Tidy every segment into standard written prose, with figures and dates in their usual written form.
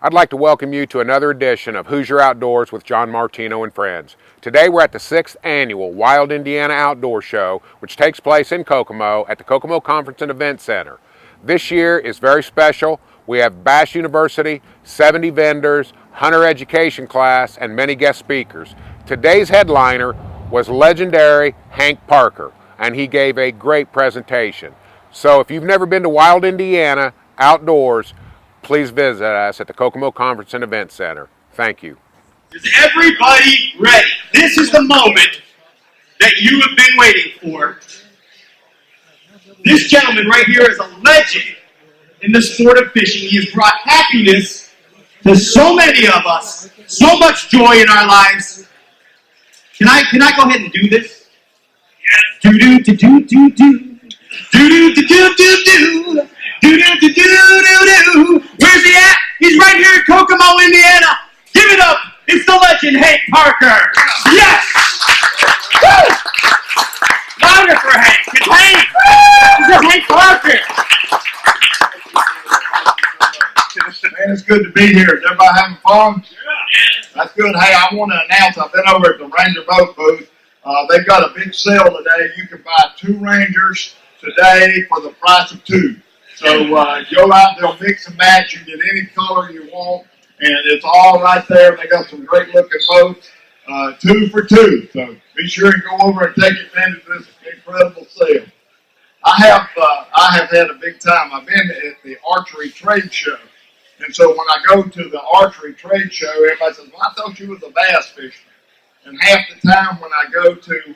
I'd like to welcome you to another edition of Hoosier Outdoors with John Martino and friends. Today we're at the 6th annual Wild Indiana Outdoor Show, which takes place in Kokomo at the Kokomo Conference and Event Center. This year is very special. We have Bass University, 70 vendors, hunter education class, and many guest speakers. Today's headliner was legendary Hank Parker, and he gave a great presentation. So if you've never been to Wild Indiana Outdoors, please visit us at the Kokomo Conference and Event Center. Thank you. Is everybody ready? This is the moment that you have been waiting for. This gentleman right here is a legend in the sport of fishing. He has brought happiness to so many of us, so much joy in our lives. Can I go ahead and do this? Yes. Do-do-do-do-do-do. Do-do-do-do-do-do. Do-do-do-do-do-do. Where's he at? He's right here in Kokomo, Indiana. Give it up. It's the legend, Hank Parker. Yes! Woo! Louder for Hank. It's Hank. This is Hank Parker. Man, it's good to be here. Is everybody having fun? That's good. Hey, I want to announce, I've been over at the Ranger Boat booth. They've got a big sale today. You can buy 2 Rangers today for the price of 2. So go out, they'll mix and match. You get any color you want, and it's all right there. They got some great looking boats, 2 for 2. So be sure and go over and take advantage of this incredible sale. I have had a big time. I've been at the archery trade show, and so when I go to the archery trade show, everybody says, "Well, I thought you was a bass fisherman." And half the time when I go to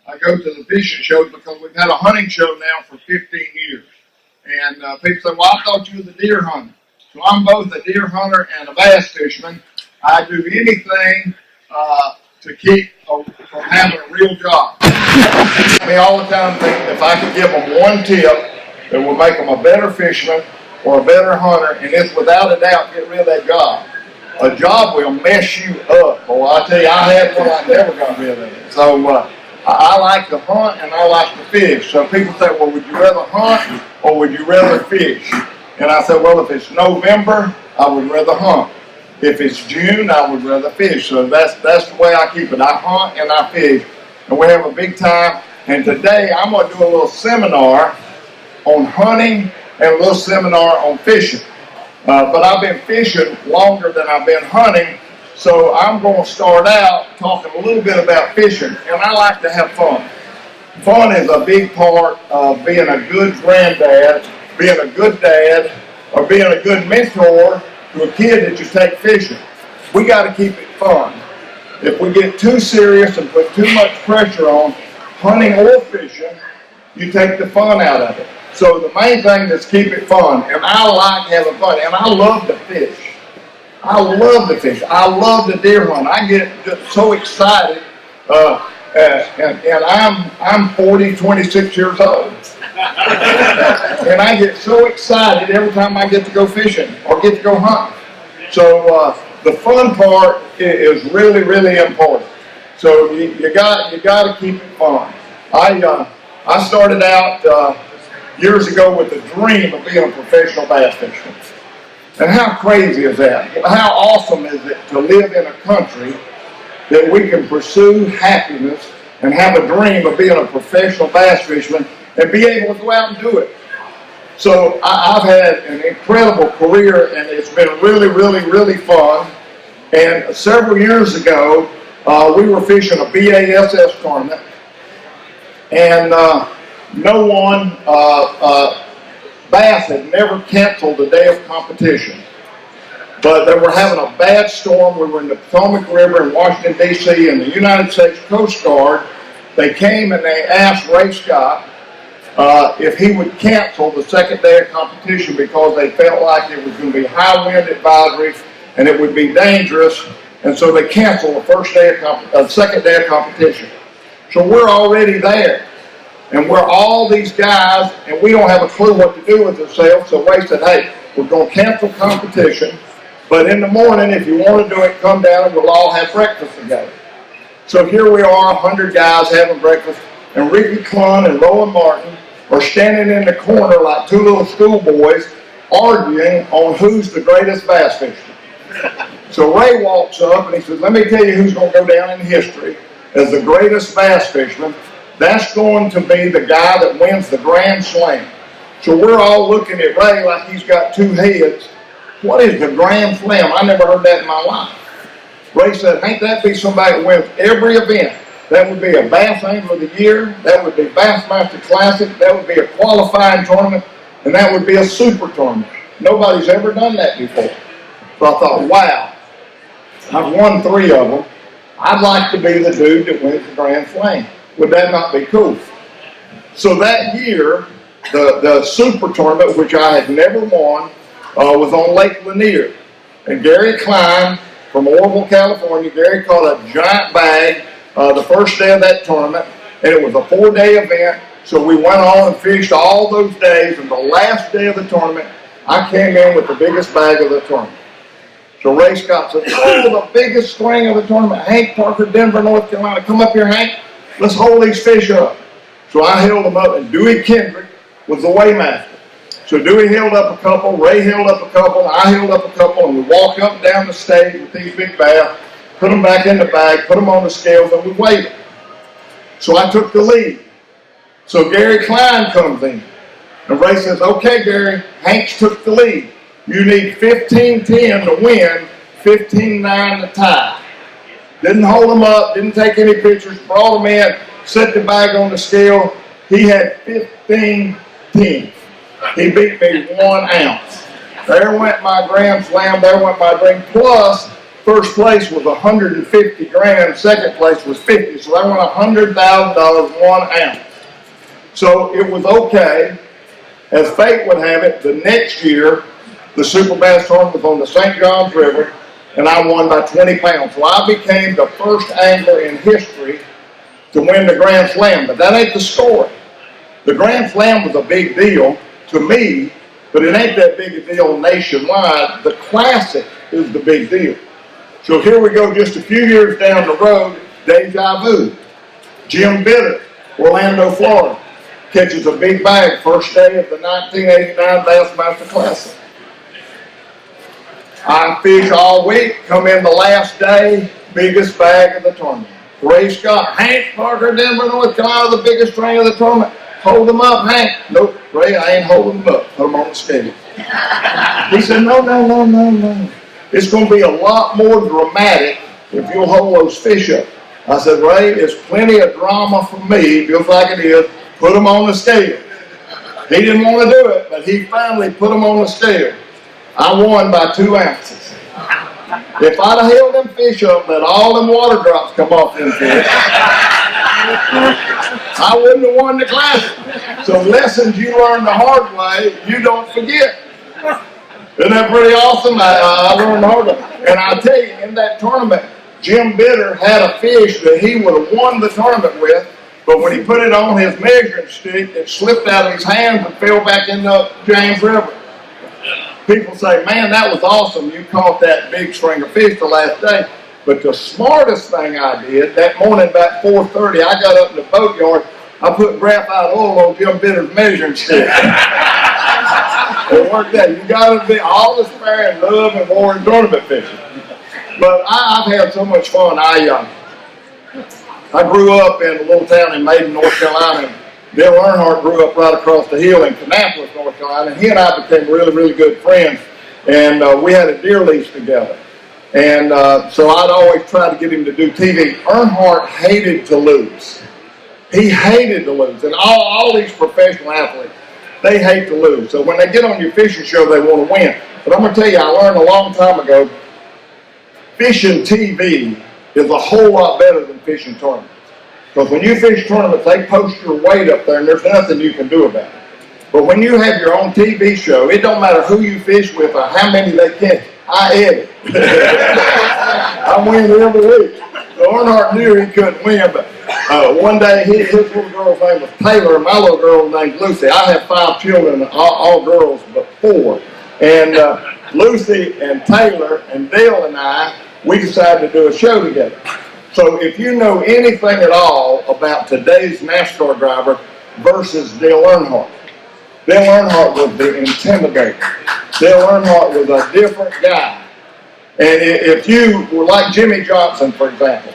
the fishing shows, because we've had a hunting show now for 15 years. And people say, "Well, I thought you was a deer hunter." So I'm both a deer hunter and a bass fisherman. I do anything to keep from having a real job. I mean, all the time, if I could give them one tip that will make them a better fisherman or a better hunter, and it's without a doubt get rid of that job. A job will mess you up. Boy, I tell you, I had one, I never got rid of it. So I like to hunt and I like to fish. So people say, "Well, would you rather hunt or would you rather fish?" And I said, "Well, if it's November, I would rather hunt. If it's June, I would rather fish." So that's the way I keep it. I hunt and I fish. And we have a big time. And today I'm going to do a little seminar on hunting and a little seminar on fishing. But I've been fishing longer than I've been hunting. So I'm going to start out talking a little bit about fishing, and I like to have fun. Fun is a big part of being a good granddad, being a good dad, or being a good mentor to a kid that you take fishing. We got to keep it fun. If we get too serious and put too much pressure on hunting or fishing, you take the fun out of it. So the main thing is keep it fun, and I like having fun, and I love to fish. I love to fish. I love to deer hunt. I get just so excited, and I'm 26 years old, and I get so excited every time I get to go fishing or get to go hunting. So the fun part is really, really important. So you got to keep it fun. I started out years ago with the dream of being a professional bass fisherman. And how crazy is that? How awesome is it to live in a country that we can pursue happiness and have a dream of being a professional bass fisherman and be able to go out and do it? So I've had an incredible career, and it's been really, really, really fun. And several years ago, we were fishing a BASS tournament, and no one, Bass had never canceled a day of competition. But they were having a bad storm. We were in the Potomac River in Washington, D.C., and the United States Coast Guard, they came and they asked Ray Scott if he would cancel the second day of competition because they felt like it was going to be high wind advisories and it would be dangerous. And so they canceled the second day of competition. So we're already there. And we're all these guys, and we don't have a clue what to do with ourselves. So Ray said, "Hey, we're going to cancel competition, but in the morning, if you want to do it, come down and we'll all have breakfast together." So here we are, 100 guys having breakfast, and Ricky Clun and Rowan Martin are standing in the corner like 2 little schoolboys arguing on who's the greatest bass fisherman. So Ray walks up and he says, let me tell you who's going to go down in history as the greatest bass fisherman. That's going to be the guy that wins the Grand Slam. So we're all looking at Ray like he's got two heads. What is the Grand Slam? I never heard that in my life. Ray said, ain't that be somebody that wins every event? That would be a Bass Angler of the Year. That would be Bassmaster Classic. That would be a qualifying tournament. And that would be a super tournament. Nobody's ever done that before. So I thought, wow, I've won 3 of them. I'd like to be the dude that wins the Grand Slam. Would that not be cool? So that year, the super tournament, which I had never won, was on Lake Lanier. And Gary Klein from Orville, California, Gary caught a giant bag the first day of that tournament, and it was a 4-day event. So we went on and fished all those days, and the last day of the tournament, I came in with the biggest bag of the tournament. So Ray Scott said, oh, the biggest string of the tournament. Hank Parker, Denver, North Carolina. Come up here, Hank. Let's hold these fish up. So I held them up, and Dewey Kendrick was the weighmaster. So Dewey held up a couple, Ray held up a couple, I held up a couple, and we walk up and down the stage with these big bass, put them back in the bag, put them on the scales, and we weighed them. So I took the lead. So Gary Klein comes in. And Ray says, okay, Gary, Hanks took the lead. You need 15-10 to win, 15-9 to tie. Didn't hold them up, didn't take any pictures, brought them in, set the bag on the scale. He had 15-10. He beat me 1 ounce. There went my Grand Slam, there went my dream. Plus, first place was 150 grand, second place was 50. So that went $100,000, 1 ounce. So it was okay. As fate would have it, the next year, the Super Bass Tournament was on the St. Johns River, and I won by 20 pounds. So I became the first angler in history to win the Grand Slam. But that ain't the story. The Grand Slam was a big deal to me, but it ain't that big a deal nationwide. The Classic is the big deal. So here we go, just a few years down the road, deja vu. Jim Bitter, Orlando, Florida, catches a big bag first day of the 1989 Bassmaster Classic. I fish all week, come in the last day, biggest bag of the tournament. Ray Scott, Hank Parker, Denver, North Carolina, the biggest string of the tournament. Hold them up, Hank. Nope, Ray, I ain't holding them up. Put them on the scale. He said, no. It's going to be a lot more dramatic if you'll hold those fish up. I said, Ray, it's plenty of drama for me, feels like it is. Put them on the scale. He didn't want to do it, but he finally put them on the scale. I won by 2 ounces. If I'd have held them fish up, let all them water drops come off them fish, I wouldn't have won the Classic. So lessons you learn the hard way, you don't forget. Isn't that pretty awesome? I learned the hard way. And I'll tell you, in that tournament, Jim Bitter had a fish that he would have won the tournament with, but when he put it on his measuring stick, it slipped out of his hands and fell back in the James River. People say, man, that was awesome. You caught that big string of fish the last day. But the smartest thing I did, that morning about 4:30, I got up in the boatyard. I put graphite oil on Jim Bitter's measuring stick. It worked out. You got to be all the spare and love and war in tournament fishing. But I've had so much fun. I grew up in a little town in Maiden, North Carolina. Bill Earnhardt grew up right across the hill in Kannapolis, North Carolina, and he and I became really, really good friends. And we had a deer lease together. And so I'd always try to get him to do TV. Earnhardt hated to lose. He hated to lose. And all these professional athletes, they hate to lose. So when they get on your fishing show, they want to win. But I'm going to tell you, I learned a long time ago, fishing TV is a whole lot better than fishing tournaments. Because when you fish tournaments, they post your weight up there, and there's nothing you can do about it. But when you have your own TV show, it don't matter who you fish with or how many they catch. I edit. I win every week. So Earnhardt knew he couldn't win, but one day his little girl's name was Taylor, and my little girl named Lucy. I have 5 children, all girls but 4. And Lucy and Taylor and Dale and I, we decided to do a show together. So if you know anything at all about today's NASCAR driver versus Dale Earnhardt, Dale Earnhardt was the intimidator. Dale Earnhardt was a different guy. And if you were like Jimmy Johnson, for example,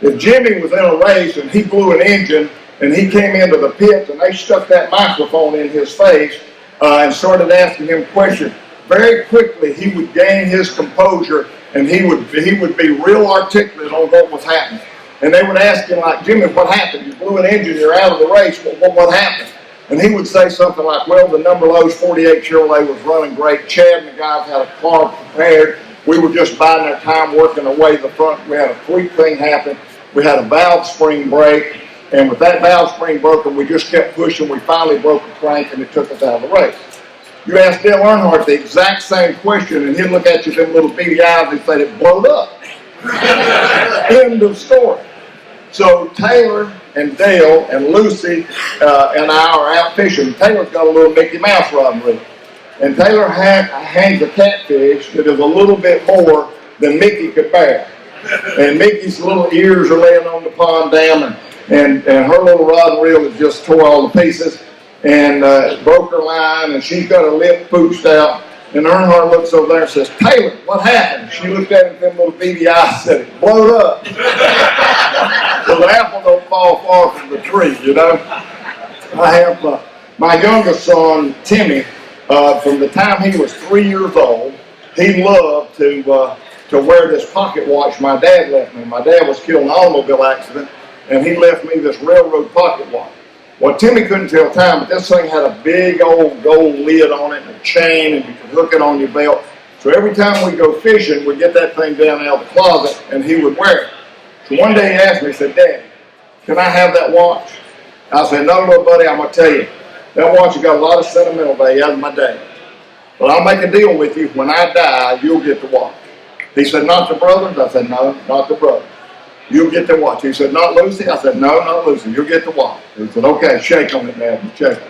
if Jimmy was in a race and he blew an engine and he came into the pit and they stuck that microphone in his face and started asking him questions, very quickly he would gain his composure and he would be real articulate on what was happening. And they would ask him, like, Jimmy, what happened? You blew an engine, you're out of the race. What happened? And he would say something like, well, the number Lowe's 48 Chevrolet was running great. Chad and the guys had a car prepared. We were just biding our time working away the front. We had a freak thing happen. We had a valve spring break. And with that valve spring broken, we just kept pushing. We finally broke the crank and it took us out of the race. You ask Dale Earnhardt the exact same question and he'll look at you with them little beady eyes and say, it blowed up. End of story. So Taylor and Dale and Lucy and I are out fishing. Taylor's got a little Mickey Mouse rod and reel. And Taylor hangs a catfish that is a little bit more than Mickey could bear. And Mickey's little ears are laying on the pond dam, and her little rod and reel has just tore all the pieces and broke her line, and she's got her lip pooched out. And Earnhardt looks over there and says, Taylor, what happened? She looked at him with them little beady eyes and said, it blowed up. So the apple don't fall far from the tree, you know. I have my youngest son, Timmy, from the time he was 3 years old, he loved to wear this pocket watch my dad left me. My dad was killed in an automobile accident, and he left me this railroad pocket watch. Well, Timmy couldn't tell time, but this thing had a big old gold lid on it and a chain, and you could hook it on your belt. So every time we go fishing, we'd get that thing down out of the closet, and he would wear it. So one day he asked me, he said, Dad, can I have that watch? I said, no, little buddy, I'm going to tell you. That watch has got a lot of sentimental value out of my dad. But I'll make a deal with you. When I die, you'll get the watch. He said, not the brothers? I said, no, not the brothers. You'll get the watch. He said, not Lucy? I said, no, not Lucy. You'll get the watch. He said, okay, shake on it, Dad. Shake it.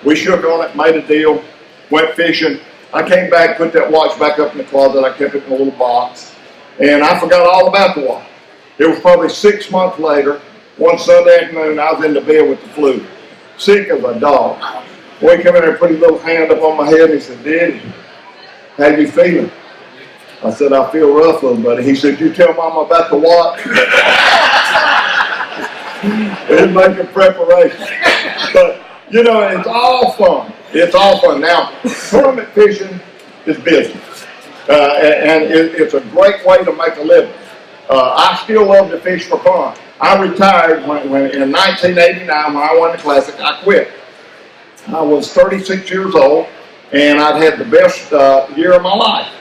We shook on it, made a deal, went fishing. I came back, put that watch back up in the closet. I kept it in a little box. And I forgot all about the watch. It was probably 6 months later. One Sunday afternoon, I was in the bed with the flu. Sick as a dog. Boy, he came in there and put his little hand up on my head and he said, Daddy, how you feeling? I said, I feel rough, little buddy. He said, you tell Mama about the watch? It's making preparation. But, you know, it's all fun. It's all fun. Now, tournament fishing is business. And it's a great way to make a living. I still love to fish for fun. I retired when in 1989 when I won the Classic. I quit. I was 36 years old, and I'd had the best year of my life.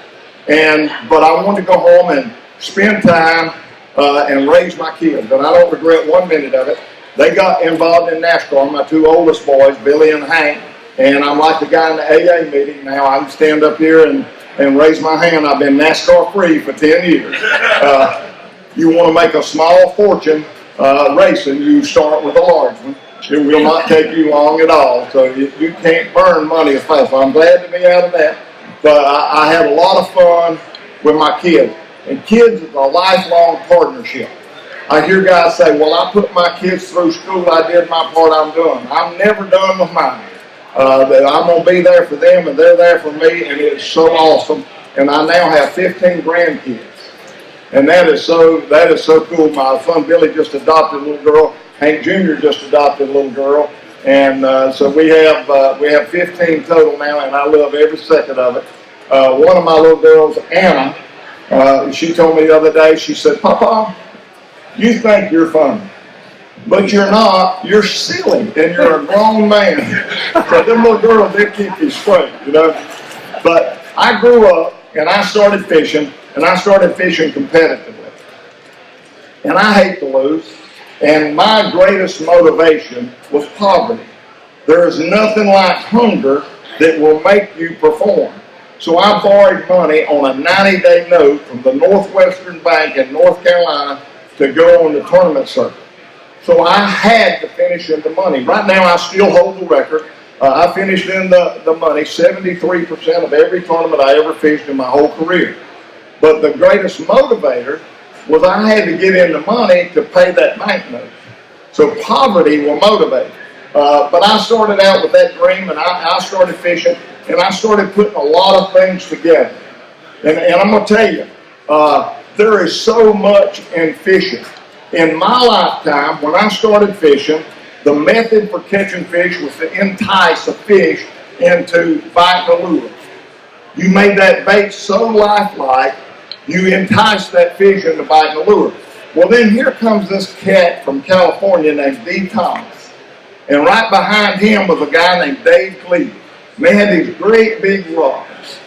But I wanted to go home and spend time and raise my kids, and I don't regret 1 minute of it. They got involved in NASCAR, my two oldest boys, Billy and Hank, and I'm like the guy in the AA meeting now. I can stand up here and raise my hand. I've been NASCAR free for 10 years. You want to make a small fortune racing, you start with a large one. It will not take you long at all, so you can't burn money as fast. So I'm glad to be out of that. But I had a lot of fun with my kids. And kids is a lifelong partnership. I hear guys say, well, I put my kids through school, I did my part, I'm done. I'm never done with mine. I'm going to be there for them, and they're there for me, and it's so awesome. And I now have 15 grandkids. And that is so cool. My son Billy just adopted a little girl. Hank Jr. just adopted a little girl. And so we have 15 total now, and I love every second of it. One of my little girls, Anna, she told me the other day, she said, Papa, you think you're funny, but you're not. You're silly, and you're a grown man. So them little girls, they keep you straight, you know. But I grew up, and I started fishing, and I started fishing competitively. And I hate to lose. And my greatest motivation was poverty. There is nothing like hunger that will make you perform. So I borrowed money on a 90-day note from the Northwestern Bank in North Carolina to go on the tournament circuit. So I had to finish in the money. Right now I still hold the record. I finished in the money 73% of every tournament I ever fished in my whole career. But the greatest motivator was I had to get in the money to pay that bank note. So poverty will motivate. But I started out with that dream, and I started fishing, and I started putting a lot of things together. And I'm going to tell you, There is so much in fishing. In my lifetime, when I started fishing, the method for catching fish was to entice a fish into biting a lure. You made that bait so lifelike, you enticed that fish into biting a lure. Well, then here comes this cat from California named D. Thomas. And right behind him was a guy named Dave Cleveland. And they had these great big rods.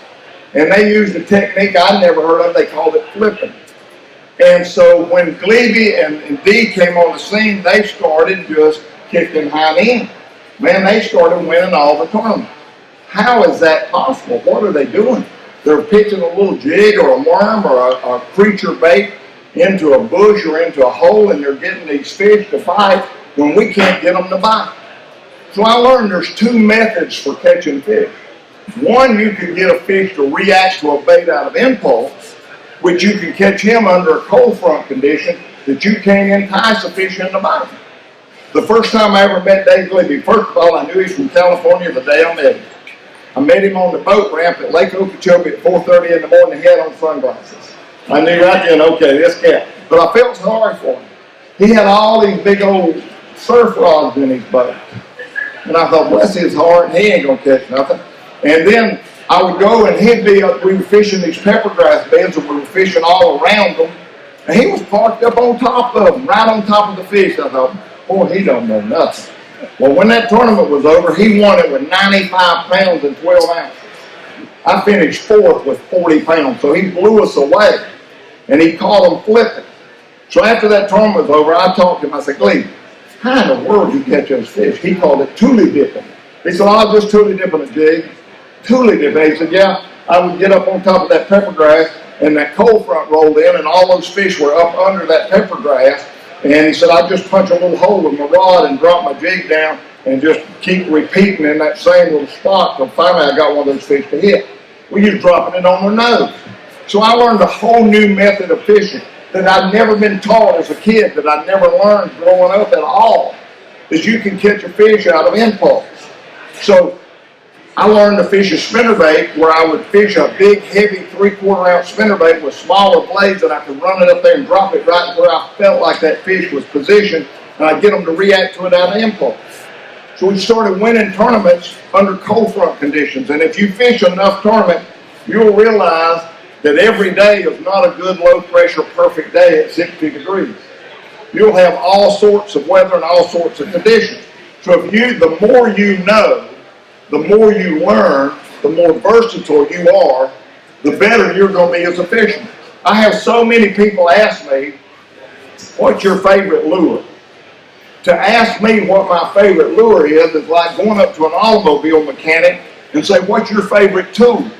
And they used a technique I'd never heard of. They called it flipping. And so when Glebe and D came on the scene, they started just kicking hind end. Man, they started winning all the tournaments. How is that possible? What are they doing? They're pitching a little jig or a worm or a creature bait into a bush or into a hole, and they're getting these fish to bite when we can't get them to bite. So I learned there's two methods for catching fish. One, you can get a fish to react to a bait out of impulse, which you can catch him under a cold front condition that you can't entice a fish into biting. The first time I ever met Dave Glebe, first of all, I knew he's from California the day I met him. I met him on the boat ramp at Lake Okeechobee at 4:30 in the morning. He had on sunglasses. I knew right then, okay, this cat. But I felt sorry for him. He had all these big old surf rods in his boat. And I thought, bless his heart, he ain't going to catch nothing. And then I would go and he'd be up, we were fishing these peppergrass beds and we were fishing all around them. And he was parked up on top of them, right on top of the fish. I thought, boy, he don't know nothing. Well, when that tournament was over, he won it with 95 pounds and 12 ounces. I finished fourth with 40 pounds, so he blew us away. And he called them flipping. So after that tournament was over, I talked to him. I said, Glebe, how in the world do you catch those fish? He called it tule dipping. He said, oh, I was just tule dipping a jig. Tule dipping. He said, yeah, I would get up on top of that peppergrass, and that cold front rolled in, and all those fish were up under that peppergrass. And he said, I'd just punch a little hole with my rod and drop my jig down and just keep repeating in that same little spot until finally I got one of those fish to hit. We used dropping it on their nose. So I learned a whole new method of fishing that I'd never been taught as a kid, that I never learned growing up at all, is you can catch a fish out of impulse. So I learned to fish a spinnerbait where I would fish a big, heavy 3/4 ounce spinnerbait with smaller blades, and I could run it up there and drop it right where I felt like that fish was positioned, and I'd get them to react to it out of impulse. So we started winning tournaments under cold front conditions, and if you fish enough tournaments, you'll realize that every day is not a good low pressure perfect day at 60 degrees. You'll have all sorts of weather and all sorts of conditions. So the more you know, the more you learn, the more versatile you are, the better you're going to be as a fisherman. I have so many people ask me, what's your favorite lure? To ask me what my favorite lure is like going up to an automobile mechanic and say, what's your favorite tool?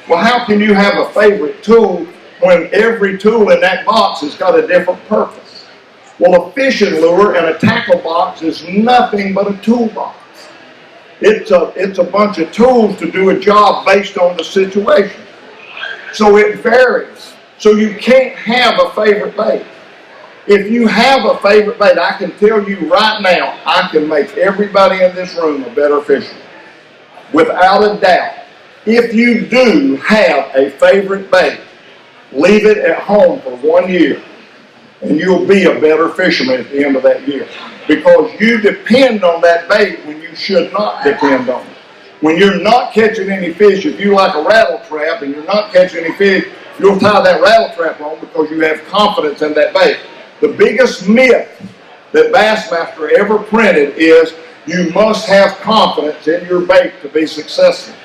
Well, how can you have a favorite tool when every tool in that box has got a different purpose? Well, a fishing lure and a tackle box is nothing but a toolbox. It's a bunch of tools to do a job based on the situation. So it varies. So you can't have a favorite bait. If you have a favorite bait, I can tell you right now, I can make everybody in this room a better fisherman. Without a doubt. If you do have a favorite bait, leave it at home for 1 year, and you'll be a better fisherman at the end of that year. Because you depend on that bait when you should not depend on it. When you're not catching any fish, if you like a rattle trap and you're not catching any fish, you'll tie that rattle trap on because you have confidence in that bait. The biggest myth that Bassmaster ever printed is you must have confidence in your bait to be successful.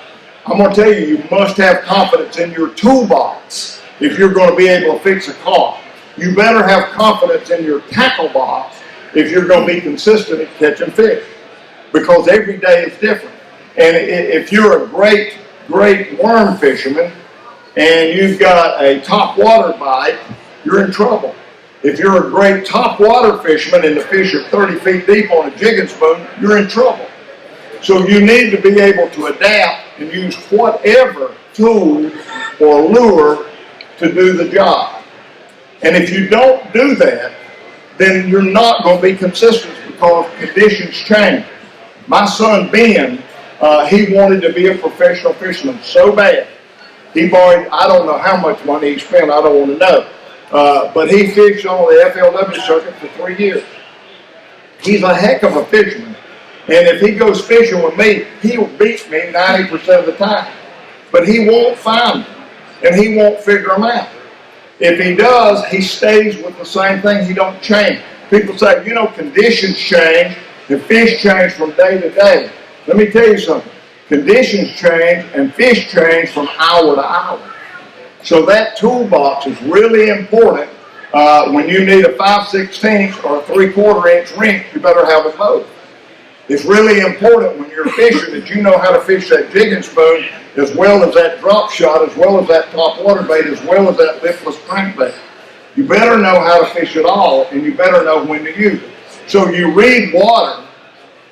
I'm going to tell you, you must have confidence in your toolbox if you're going to be able to fix a car. You better have confidence in your tackle box if you're going to be consistent at catching fish, because every day is different. And if you're a great worm fisherman and you've got a top water bite, you're in trouble. If you're a great top water fisherman and the fish are 30 feet deep on a jigging spoon, you're in trouble. So you need to be able to adapt and use whatever tool or lure to do the job. And if you don't do that, then you're not going to be consistent because conditions change. My son Ben, he wanted to be a professional fisherman so bad. He borrowed, I don't know how much money he spent, I don't want to know. But he fished on the FLW circuit for 3 years. He's a heck of a fisherman. And if he goes fishing with me, he'll beat me 90% of the time. But he won't find them, and he won't figure them out. If he does, he stays with the same thing. He don't change. People say, you know, conditions change, and fish change from day to day. Let me tell you something. Conditions change, and fish change from hour to hour. So that toolbox is really important. When you need a 5/16 or a 3/4 inch rink, you better have a boat. It's really important when you're fishing that you know how to fish that jigging spoon as well as that drop shot, as well as that top water bait, as well as that liftless crankbait. You better know how to fish it all, and you better know when to use it. So you read water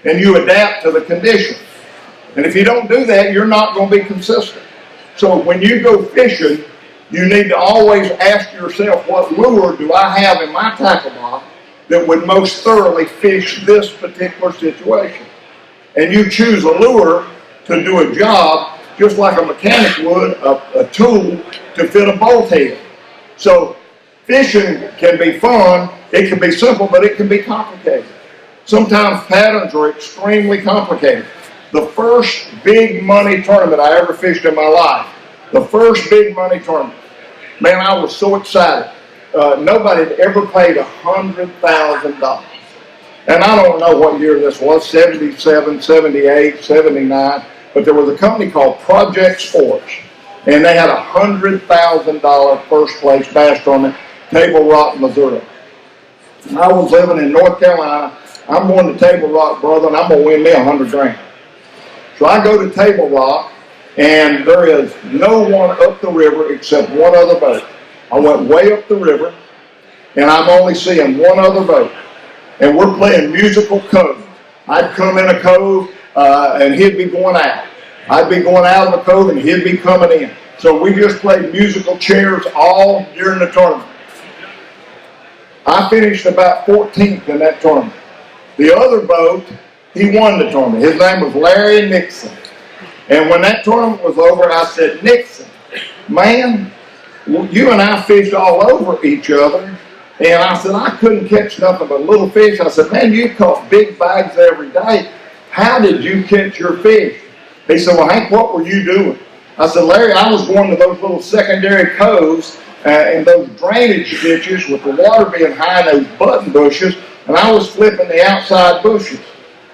and you adapt to the conditions. And if you don't do that, you're not going to be consistent. So when you go fishing, you need to always ask yourself, what lure do I have in my tackle box that would most thoroughly fish this particular situation? And you choose a lure to do a job just like a mechanic would a tool to fit a bolt head. So fishing can be fun, it can be simple, but it can be complicated. Sometimes patterns are extremely complicated. The first big money tournament I ever fished in my life, the first big money tournament, man, I was so excited. Nobody had ever paid $100,000. And I don't know what year this was, 77, 78, 79, but there was a company called Project Sports, and they had a $100,000 first place bass tournament, Table Rock, Missouri. And I was living in North Carolina. I'm going to Table Rock, brother, and I'm going to win me $100,000. So I go to Table Rock, and there is no one up the river except one other boat. I went way up the river, and I'm only seeing one other boat. And we're playing musical cove. I'd come in a cove, and he'd be going out. I'd be going out of the cove, and he'd be coming in. So we just played musical chairs all during the tournament. I finished about 14th in that tournament. The other boat, he won the tournament. His name was Larry Nixon. And when that tournament was over, I said, Nixon, man, you and I fished all over each other. And I said, I couldn't catch nothing but little fish. I said, man, you caught big bags every day. How did you catch your fish? He said, well, Hank, what were you doing? I said, Larry, I was going to those little secondary coves and those drainage ditches with the water being high in those button bushes, and I was flipping the outside bushes.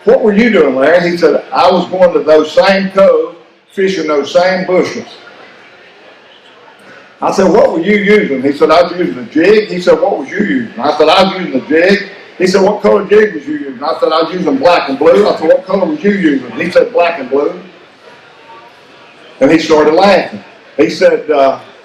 What were you doing, Larry? He said, I was going to those same coves, fishing those same bushes. I said, what were you using? He said, I was using a jig. He said, what was you using? I said, I was using a jig. He said, what color jig was you using? I said, I was using black and blue. I said, what color was you using? He said, black and blue. And he started laughing. He said,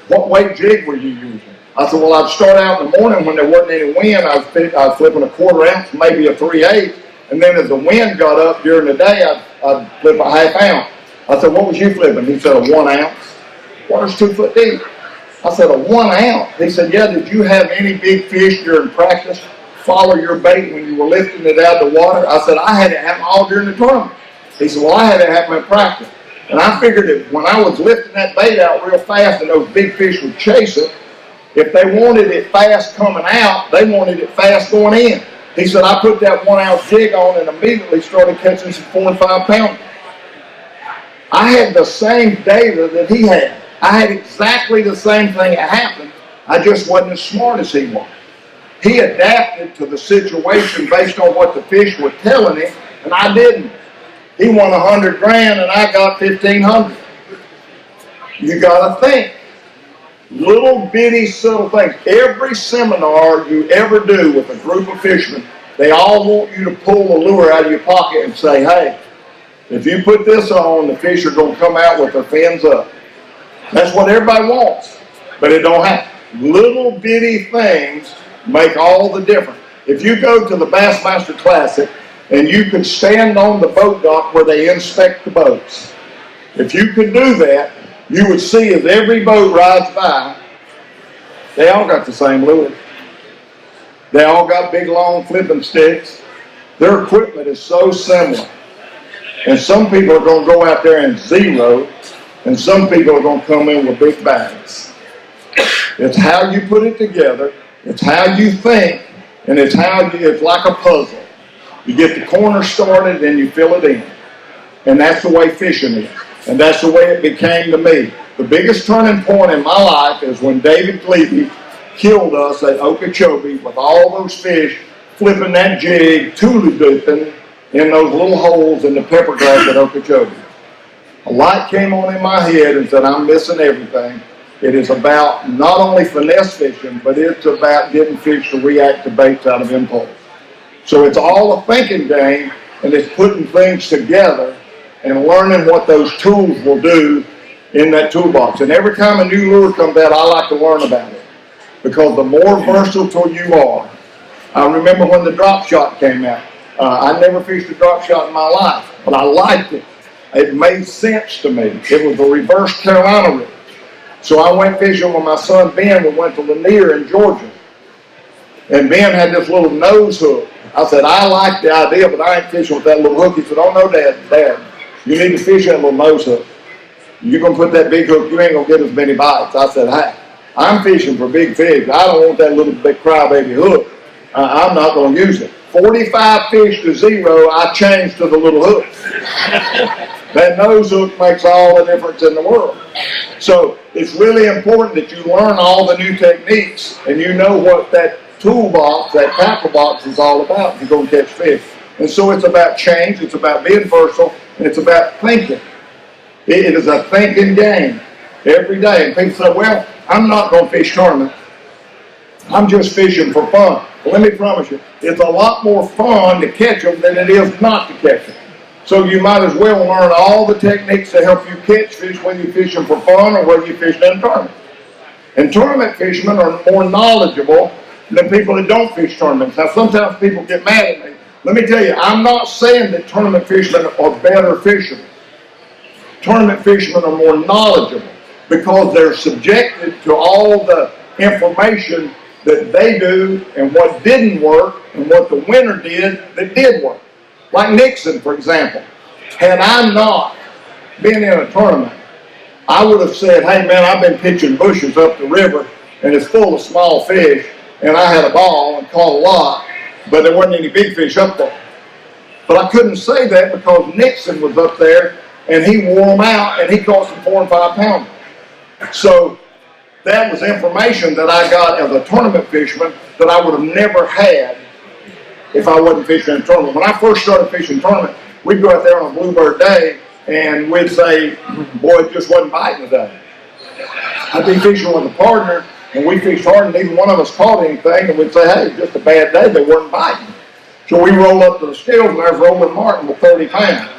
what weight jig were you using? I said, well, I'd start out in the morning when there wasn't any wind. I was flipping a 1/4 ounce, maybe a 3/8. And then as the wind got up during the day, I'd flip a 1/2 ounce. I said, what was you flipping? He said, a 1 ounce. Water's 2 foot deep. I said, a 1 ounce? He said, yeah, did you have any big fish during practice follow your bait when you were lifting it out of the water? I said, I had it happen all during the tournament. He said, well, I had it happen in practice. And I figured that when I was lifting that bait out real fast and those big fish would chase it, if they wanted it fast coming out, they wanted it fast going in. He said, I put that 1 ounce jig on and immediately started catching some 4 and 5 pounders. I had the same data that he had. I had exactly the same thing that happened. I just wasn't as smart as he was. He adapted to the situation based on what the fish were telling him, and I didn't. He won $100,000 and I got $1,500. You got to think. Little bitty subtle things. Every seminar you ever do with a group of fishermen, they all want you to pull a lure out of your pocket and say, hey, if you put this on, the fish are going to come out with their fins up. That's what everybody wants, but it don't happen. Little bitty things make all the difference. If you go to the Bassmaster Classic and you could stand on the boat dock where they inspect the boats, if you could do that, you would see as every boat rides by, they all got the same lure. They all got big long flipping sticks. Their equipment is so similar. And some people are going to go out there and zero, and some people are going to come in with big bags. It's how you put it together, it's how you think, and it's like a puzzle. You get the corner started and you fill it in. And that's the way fishing is. And that's the way it became to me. The biggest turning point in my life is when David Clevey killed us at Okeechobee with all those fish flipping that jig, tule-dooping in those little holes in the pepper grass at Okeechobee. A light came on in my head and said, I'm missing everything. It is about not only finesse fishing, but it's about getting fish to react to baits out of impulse. So it's all a thinking game, and it's putting things together and learning what those tools will do in that toolbox. And every time a new lure comes out, I like to learn about it, because the more versatile you are. I remember when the drop shot came out. I never fished a drop shot in my life, but I liked it. It made sense to me. It was a reverse Carolina rig. So I went fishing with my son Ben. We went to Lanier in Georgia. And Ben had this little nose hook. I said, I like the idea, but I ain't fishing with that little hook. He said, oh no, Dad, you need to fish that little nose hook. You're going to put that big hook, you ain't going to get as many bites. I said, hey, I'm fishing for big fish. I don't want that little big crybaby hook. I'm not going to use it. 45 fish to 0, I changed to the little hook. That nose hook makes all the difference in the world. So it's really important that you learn all the new techniques and you know what that toolbox, that tackle box is all about. You're going to catch fish. And so it's about change, it's about being versatile, and it's about thinking. It is a thinking game every day. And people say, well, I'm not going to fish tournament. I'm just fishing for fun. Well, let me promise you, it's a lot more fun to catch them than it is not to catch them. So you might as well learn all the techniques to help you catch fish, whether you're fishing for fun or whether you're fishing in a tournament. And tournament fishermen are more knowledgeable than people that don't fish tournaments. Now, sometimes people get mad at me. Let me tell you, I'm not saying that tournament fishermen are better fishermen. Tournament fishermen are more knowledgeable because they're subjected to all the information that they do and what didn't work and what the winner did that did work. Like Nixon, for example. Had I not been in a tournament, I would have said, hey man, I've been pitching bushes up the river and it's full of small fish and I had a ball and caught a lot, but there wasn't any big fish up there. But I couldn't say that because Nixon was up there and he wore them out and he caught some 4 and 5 pounders. So that was information that I got as a tournament fisherman that I would have never had if I wasn't fishing in a tournament. When I first started fishing tournament, we'd go out there on a bluebird day and we'd say, boy, it just wasn't biting today. I'd be fishing with a partner and we fished hard and neither one of us caught anything, and we'd say, hey, it's just a bad day, they weren't biting. So we roll up to the scales and there's Roland Martin with 30 pounds.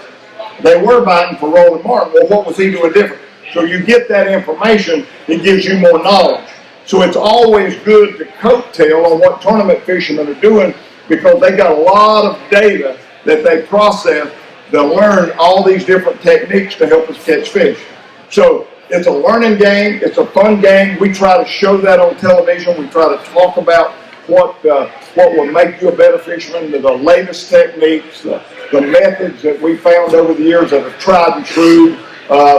They were biting for Roland Martin. Well, what was he doing different? So you get that information, it gives you more knowledge. So it's always good to coattail on what tournament fishermen are doing because they got a lot of data that they process. They'll learn all these different techniques to help us catch fish. So it's a learning game, it's a fun game. We try to show that on television. We try to talk about what will make you a better fisherman, the latest techniques, the methods that we found over the years that are tried and true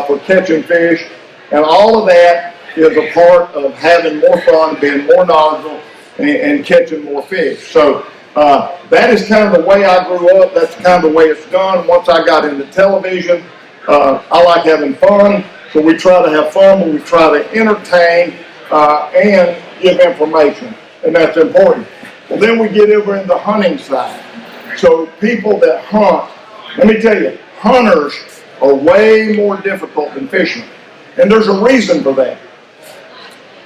for catching fish. And all of that is a part of having more fun, being more knowledgeable, and catching more fish. So that is kind of the way I grew up. That's kind of the way it's done. Once I got into television, I like having fun. So we try to have fun, but we try to entertain and give information. And that's important. Well, then we get over in the hunting side. So people that hunt, let me tell you, hunters are way more difficult than fishermen. And there's a reason for that.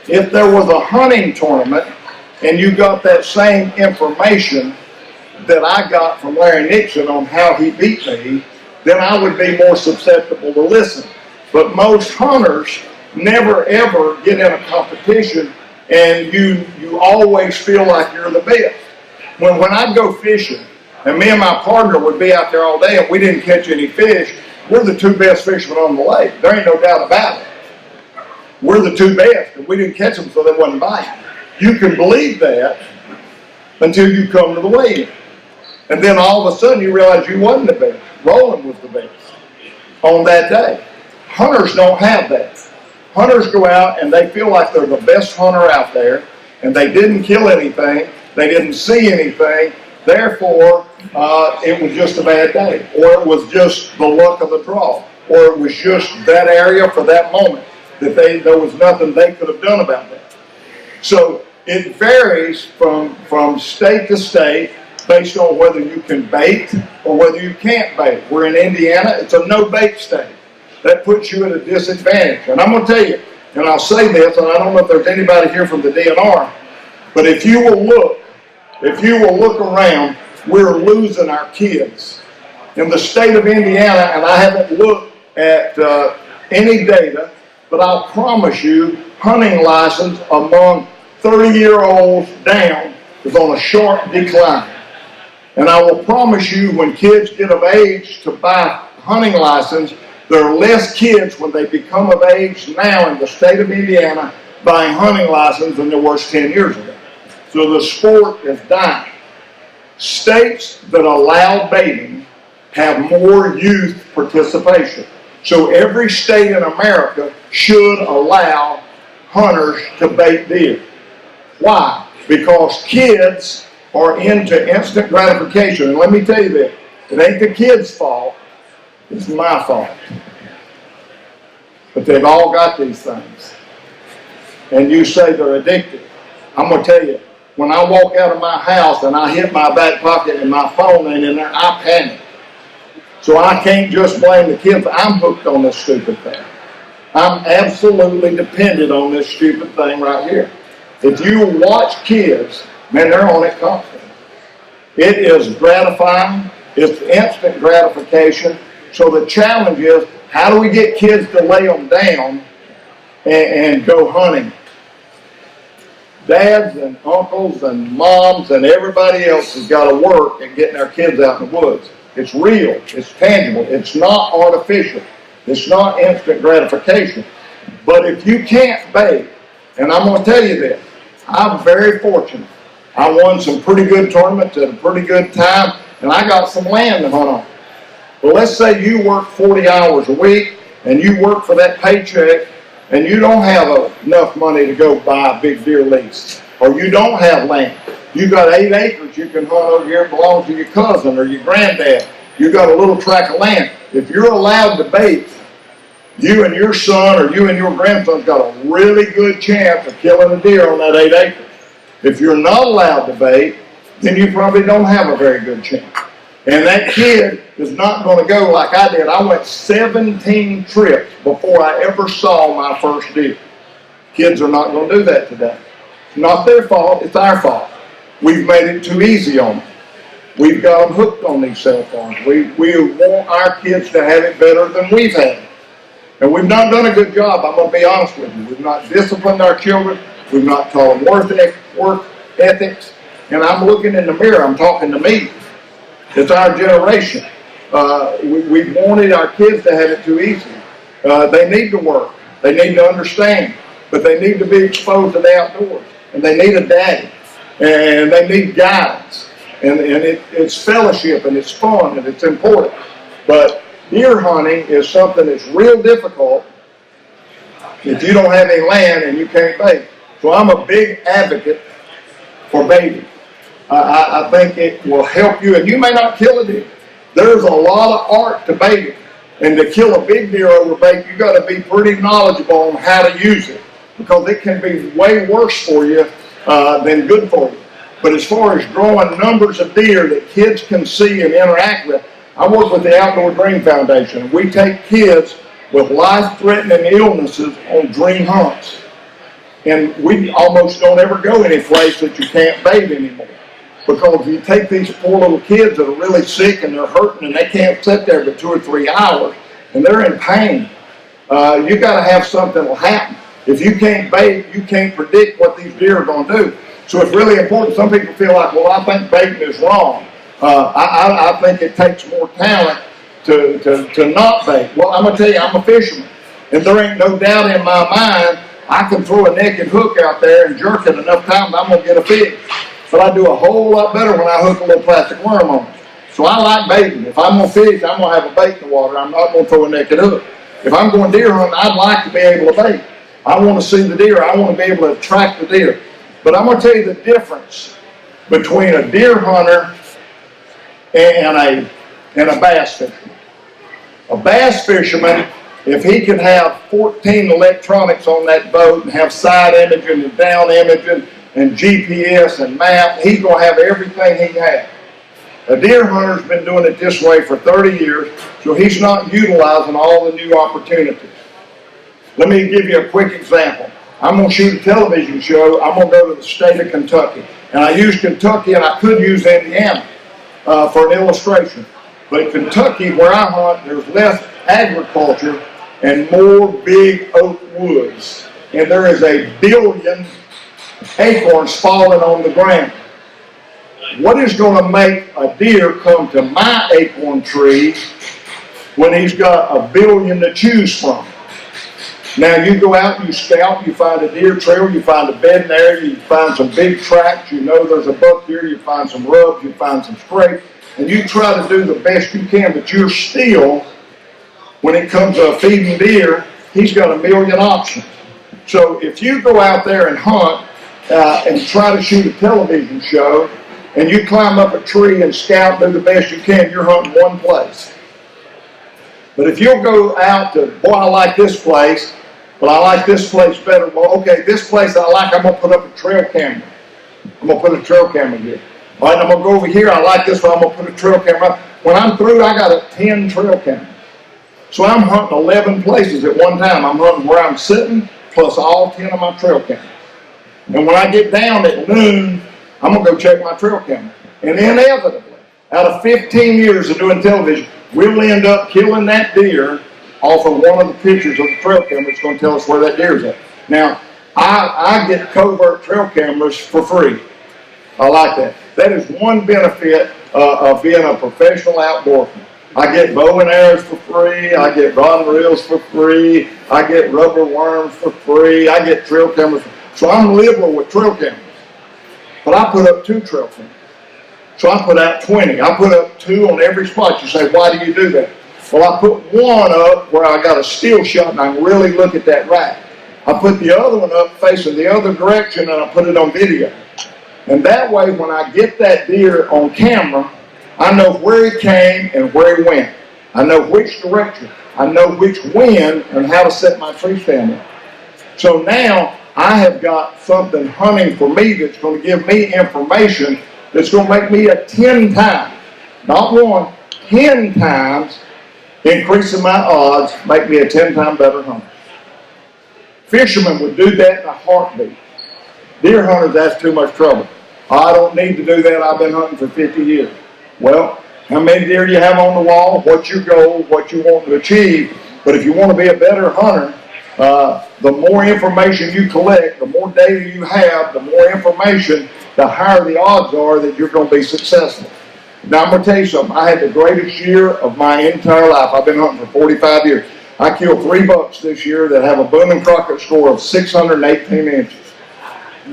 If there was a hunting tournament and you got that same information that I got from Larry Nixon on how he beat me, then I would be more susceptible to listen. But most hunters never ever get in a competition and you always feel like you're the best. When I'd go fishing, and me and my partner would be out there all day and we didn't catch any fish, we're the 2 best fishermen on the lake. There ain't no doubt about it. We're the 2 best, and we didn't catch them so they wasn't biting. You can believe that until you come to the weigh-in. And then all of a sudden you realize you wasn't the best. Roland was the best on that day. Hunters don't have that. Hunters go out and they feel like they're the best hunter out there, and they didn't kill anything, they didn't see anything, therefore it was just a bad day, or it was just the luck of the draw, or it was just that area for that moment, that there was nothing they could have done about that. So it varies from state to state based on whether you can bait or whether you can't bait. We're in Indiana, it's a no bait state. That puts you at a disadvantage. And I'm going to tell you, and I'll say this, and I don't know if there's anybody here from the DNR, but if you will look around, we're losing our kids. In the state of Indiana, and I haven't looked at any data, but I'll promise you, hunting license among 30-year-olds down is on a sharp decline. And I will promise you, when kids get of age to buy hunting license, there are less kids when they become of age now in the state of Indiana buying hunting license than there was 10 years ago. So the sport is dying. States that allow baiting have more youth participation. So every state in America should allow hunters to bait deer. Why? Because kids are into instant gratification. And let me tell you this, it ain't the kids' fault, it's my fault. But they've all got these things. And you say they're addicted. I'm going to tell you, when I walk out of my house and I hit my back pocket and my phone ain't in there, I panic. So I can't just blame the kids. I'm hooked on this stupid thing. I'm absolutely dependent on this stupid thing right here. If you watch kids, man, they're on it constantly. It is gratifying. It's instant gratification. So the challenge is, how do we get kids to lay them down and go hunting? Dads and uncles and moms and everybody else has got to work at getting our kids out in the woods. It's real. It's tangible. It's not artificial. It's not instant gratification. But if you can't bait, and I'm going to tell you this, I'm very fortunate. I won some pretty good tournaments at a pretty good time, and I got some land to hunt on. Well, let's say you work 40 hours a week, and you work for that paycheck, and you don't have enough money to go buy a big deer lease, or you don't have land. You got 8 acres you can hunt over here, it belongs to your cousin or your granddad. You got a little tract of land. If you're allowed to bait, you and your son or you and your grandson's got a really good chance of killing a deer on that 8 acres. If you're not allowed to bait, then you probably don't have a very good chance. And that kid is not going to go like I did. I went 17 trips before I ever saw my first deer. Kids are not going to do that today. It's not their fault, it's our fault. We've made it too easy on them. We've got them hooked on these cell phones. We want our kids to have it better than we've had it. And we've not done a good job, I'm going to be honest with you. We've not disciplined our children. We've not taught them work ethics. And I'm looking in the mirror, I'm talking to me. It's our generation. We wanted our kids to have it too easy. They need to work. They need to understand. But they need to be exposed to the outdoors. And they need a daddy. And they need guidance. And it's fellowship and it's fun and it's important. But deer hunting is something that's real difficult if you don't have any land and you can't bait. So I'm a big advocate for baiting. I think it will help you, and you may not kill a deer. There's a lot of art to baiting, and to kill a big deer over bait, you got to be pretty knowledgeable on how to use it, because it can be way worse for you than good for you. But as far as growing numbers of deer that kids can see and interact with, I work with the Outdoor Dream Foundation. We take kids with life-threatening illnesses on dream hunts, and we almost don't ever go any place that you can't bait anymore. Because you take these poor little kids that are really sick and they're hurting and they can't sit there for 2 or 3 hours and they're in pain. You got to have something that will happen. If you can't bait, you can't predict what these deer are going to do. So it's really important. Some people feel like, well, I think baiting is wrong. I think it takes more talent to not bait. Well, I'm going to tell you, I'm a fisherman. And there ain't no doubt in my mind I can throw a naked hook out there and jerk it enough times I'm going to get a fish. But I do a whole lot better when I hook a little plastic worm on it. So I like baiting. If I'm going to fish, I'm going to have a bait in the water. I'm not going to throw a naked hook. If I'm going deer hunting, I'd like to be able to bait. I want to see the deer. I want to be able to track the deer. But I'm going to tell you the difference between a deer hunter and a bass fisherman. A bass fisherman, if he can have 14 electronics on that boat and have side imaging and down imaging and GPS and map, he's going to have everything he has. A deer hunter's been doing it this way for 30 years, so he's not utilizing all the new opportunities. Let me give you a quick example. I'm going to shoot a television show. I'm going to go to the state of Kentucky. And I use Kentucky, and I could use Indiana for an illustration. But Kentucky, where I hunt, there's less agriculture and more big oak woods. And there is 1 billion acorns falling on the ground. What is going to make a deer come to my acorn tree when he's got 1 billion to choose from? Now you go out and you scout, you find a deer trail, you find a bedding area, you find some big tracks, you know there's a buck here, you find some rubs, you find some scrapes, and you try to do the best you can, but you're still, when it comes to feeding deer, he's got 1 million options. So if you go out there and hunt and try to shoot a television show, and you climb up a tree and scout, do the best you can, you're hunting one place. But if you'll go out to, boy, I like this place, but I like this place better. Well, okay, this place I like, I'm going to put up a trail camera. I'm going to put a trail camera here. All right, I'm going to go over here, I like this one, I'm going to put a trail camera up. When I'm through, I got 10 trail cameras. So I'm hunting 11 places at one time. I'm hunting where I'm sitting, plus all 10 of my trail cameras. And when I get down at noon, I'm going to go check my trail camera. And inevitably, out of 15 years of doing television, we'll end up killing that deer off of one of the pictures of the trail camera that's going to tell us where that deer's at. Now, I get covert trail cameras for free. I like that. That is one benefit of being a professional outdoorsman. I get bow and arrows for free. I get rod and reels for free. I get rubber worms for free. I get trail cameras. So I'm liberal with trail cameras. But I put up 2 trail cameras. So I put out 20. I put up 2 on every spot. You say, why do you do that? Well, I put one up where I got a still shot and I can really look at that rack. I put the other one up facing the other direction and I put it on video. And that way, when I get that deer on camera, I know where he came and where he went. I know which direction. I know which wind and how to set my tree stand up. So now I have got something hunting for me that's going to give me information that's going to make me a 10 times, not 1, 10 times increasing my odds, make me a 10 times better hunter. Fishermen would do that in a heartbeat. Deer hunters, that's too much trouble. I don't need to do that. I've been hunting for 50 years. Well, how many deer do you have on the wall? What's your goal? What you want to achieve? But if you want to be a better hunter, the more information you collect, the more data you have, the more information, the higher the odds are that you're going to be successful. Now, I'm going to tell you something. I had the greatest year of my entire life. I've been hunting for 45 years. I killed 3 bucks this year that have a Boone and Crockett score of 618 inches.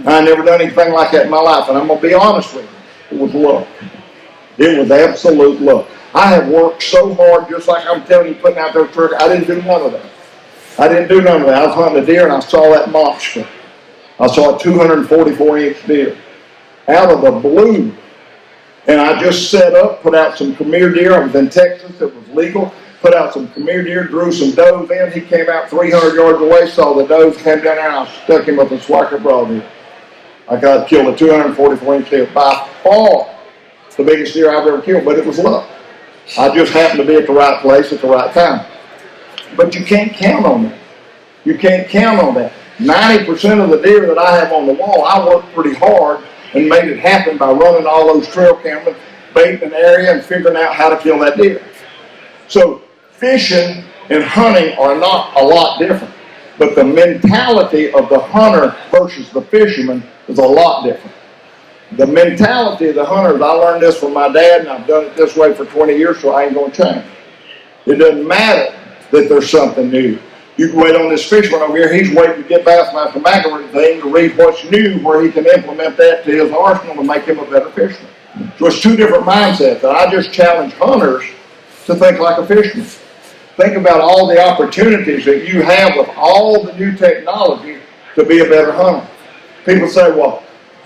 I never done anything like that in my life, and I'm going to be honest with you. It was luck. It was absolute luck. I have worked so hard, just like I'm telling you, putting out there trigger. I didn't do none of that. I was hunting a deer, and I saw that monster. I saw a 244-inch deer out of the blue. And I just set up, put out some Khmer deer. I was in Texas. It was legal. Put out some Khmer deer, drew some does in. He came out 300 yards away, saw the does, came down there, and I stuck him with a Swacker broadhead. I got killed a 244-inch deer. By far the biggest deer I've ever killed, but it was luck. I just happened to be at the right place at the right time. But you can't count on that. You can't count on that. 90% of the deer that I have on the wall, I worked pretty hard and made it happen by running all those trail cameras, baiting an area, and figuring out how to kill that deer. So fishing and hunting are not a lot different. But the mentality of the hunter versus the fisherman is a lot different. The mentality of the hunters, I learned this from my dad, and I've done it this way for 20 years, so I ain't going to change. It doesn't matter that there's something new. You can wait on this fisherman over here. He's waiting to get Bassmaster McElroy's thing to read what's new, where he can implement that to his arsenal to make him a better fisherman. So it's 2 different mindsets. And I just challenge hunters to think like a fisherman. think about all the opportunities that you have with all the new technology to be a better hunter. People say, well,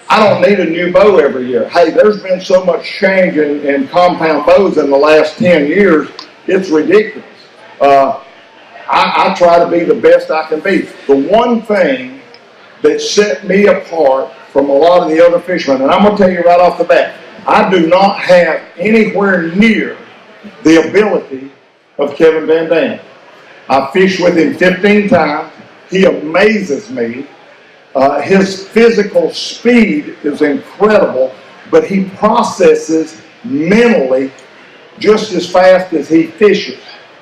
I don't need a new bow every year. Hey, there's been so much change in compound bows in the last 10 years, it's ridiculous. I try to be the best I can be. The one thing that set me apart from a lot of the other fishermen, and I'm going to tell you right off the bat, I do not have anywhere near the ability of Kevin Van Dam. I fished with him 15 times. He amazes me. His physical speed is incredible, but he processes mentally just as fast as he fishes.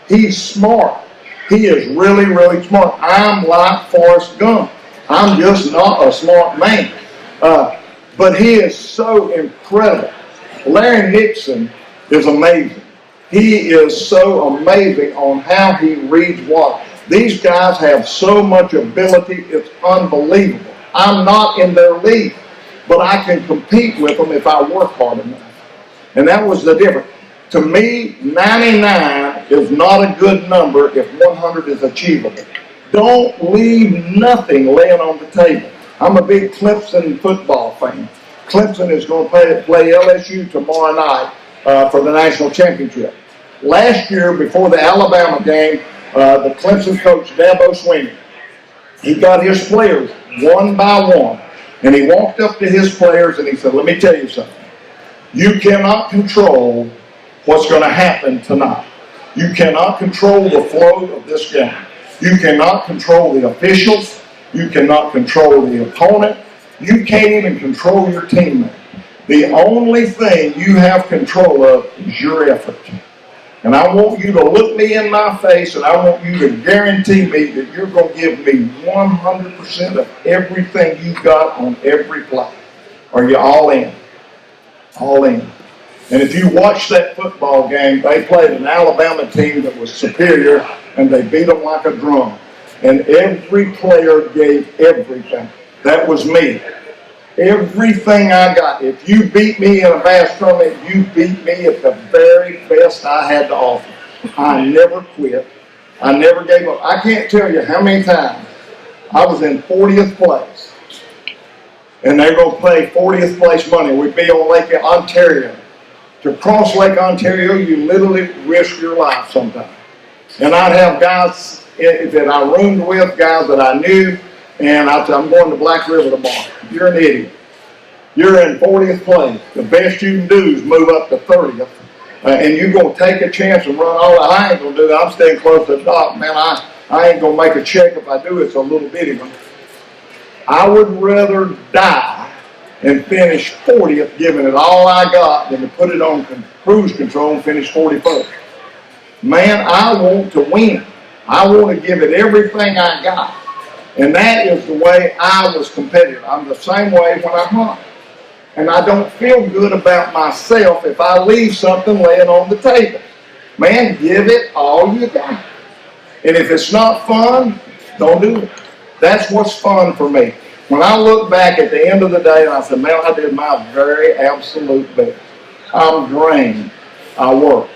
He's smart. He is really, really smart. I'm like Forrest Gump. I'm just not a smart man. But he is so incredible. Larry Nixon is amazing. He is so amazing on how he reads water. These guys have so much ability, it's unbelievable. I'm not in their league, but I can compete with them if I work hard enough. And that was the difference. To me, 99 is not a good number if 100 is achievable. Don't leave nothing laying on the table. I'm a big Clemson football fan. Clemson is going to play LSU tomorrow night for the national championship. Last year, before the Alabama game, the Clemson coach, Dabo Swinney, he got his players one by one, and he walked up to his players and he said, let me tell you something. You cannot control what's going to happen tonight. You cannot control the flow of this game. You cannot control the officials. You cannot control the opponent. You can't even control your teammate. The only thing you have control of is your effort. And I want you to look me in my face, and I want you to guarantee me that you're going to give me 100% of everything you got on every play. Are you all in? All in. And if you watch that football game, they played an Alabama team that was superior, and they beat them like a drum. And every player gave everything. That was me. Everything I got. If you beat me in a bass tournament, you beat me at the very best I had to offer. I never quit. I never gave up. I can't tell you how many times I was in 40th place. And they're going to play 40th place money. We'd be on Lake Ontario. To cross Lake Ontario, you literally risk your life sometimes. And I'd have guys that I roomed with, guys that I knew, and I'd say, I'm going to Black River tomorrow. You're an idiot. You're in 40th place. The best you can do is move up to 30th. And you're going to take a chance and run all that. I ain't going to do that. I'm staying close to the dock. Man, I ain't going to make a check. If I do, it's a little bitty one. I would rather die and finish 40th, giving it all I got, than to put it on cruise control and finish 41st. Man, I want to win. I want to give it everything I got. And that is the way I was competitive. I'm the same way when I hunt. And I don't feel good about myself if I leave something laying on the table. Man, give it all you got. And if it's not fun, don't do it. That's what's fun for me. When I look back at the end of the day and I said, man, I did my very absolute best. I'm drained. I work.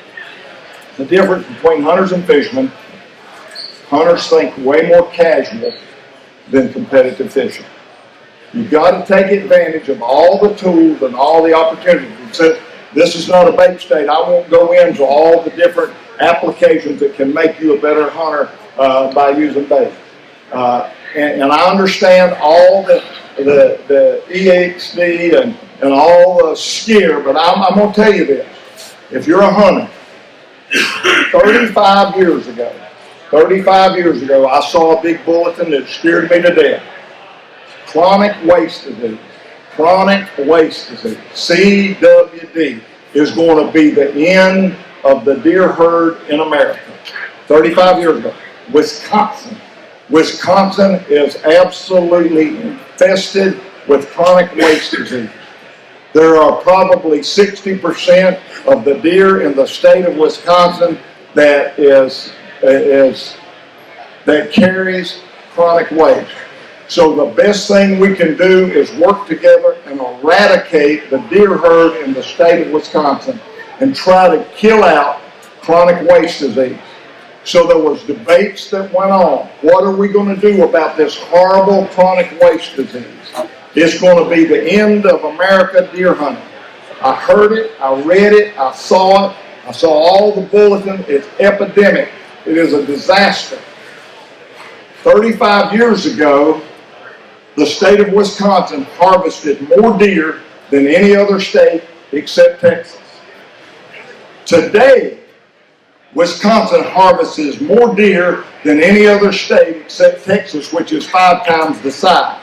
The difference between hunters and fishermen, hunters think way more casual than competitive fishing. You've got to take advantage of all the tools and all the opportunities. This is not a bait state. I won't go into all the different applications that can make you a better hunter by using bait. And I understand all the EXD and all the scare, but I'm going to tell you this. If you're a hunter, 35 years ago, I saw a big bulletin that scared me to death. Chronic waste disease. Chronic waste disease. CWD is going to be the end of the deer herd in America. 35 years ago. Wisconsin is absolutely infested with chronic waste disease. There are probably 60% of the deer in the state of Wisconsin that carries chronic waste. So the best thing we can do is work together and eradicate the deer herd in the state of Wisconsin and try to kill out chronic waste disease. So there was debates that went on. What are we going to do about this horrible chronic waste disease? It's going to be the end of America deer hunting. I heard it, I read it, I saw it. I saw all the bulletins. It's epidemic. It is a disaster. 35 years ago, the state of Wisconsin harvested more deer than any other state except Texas. Today, Wisconsin harvests more deer than any other state except Texas, which is 5 times the size.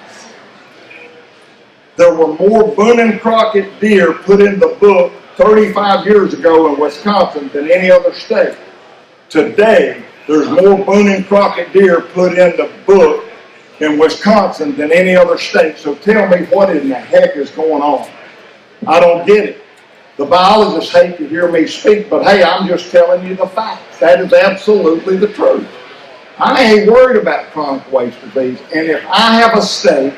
There were more Boone and Crockett deer put in the book 35 years ago in Wisconsin than any other state. Today, there's more Boone and Crockett deer put in the book in Wisconsin than any other state. So tell me what in the heck is going on. I don't get it. The biologists hate to hear me speak, but hey, I'm just telling you the facts. That is absolutely the truth. I ain't worried about chronic waste disease. And if I have a state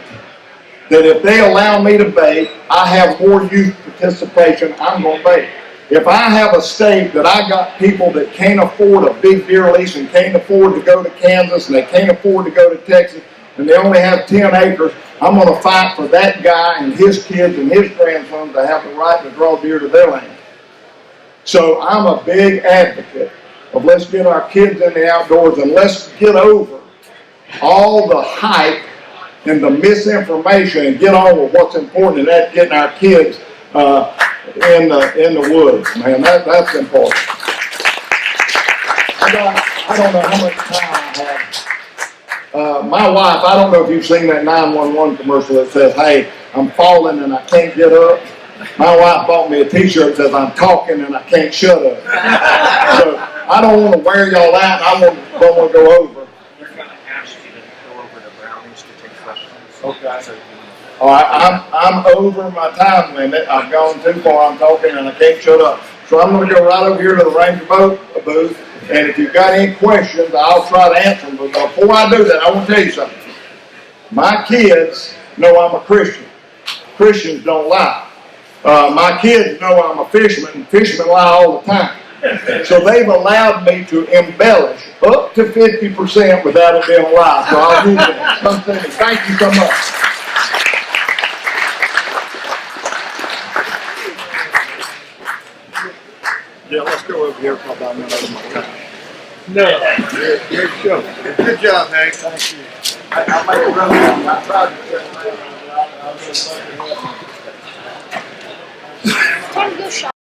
that if they allow me to bait, I have more youth participation, I'm going to bait. If I have a state that I got people that can't afford a big deer lease and can't afford to go to Kansas and they can't afford to go to Texas and they only have 10 acres, I'm going to fight for that guy and his kids and his grandsons to have the right to draw deer to their land. So I'm a big advocate of let's get our kids in the outdoors and let's get over all the hype and the misinformation and get on with what's important, and that's getting our kids in the woods, man. That's important. I don't know how much time I have. My wife, I don't know if you've seen that 911 commercial that says, hey, I'm falling and I can't get up. My wife bought me a t-shirt that says, I'm talking and I can't shut up. So I don't want to wear y'all out, and I don't want to go over. They're going to ask you to go over to Brownies to take questions. Okay. So, all right, I'm over my time limit. I've gone too far. I'm talking and I can't shut up. So I'm going to go right over here to the Ranger Boat booth. And if you've got any questions, I'll try to answer them. But before I do that, I want to tell you something. My kids know I'm a Christian. Christians don't lie. My kids know I'm a fisherman, and fishermen lie all the time. So they've allowed me to embellish up to 50% without it being a lie. So I'll use that. Come see me. Thank you so much. Yeah, let's go over here for about a minute of my time. No. Great show. Good job, Hank. Thank you. I made it run down. I tried to turn around. I was just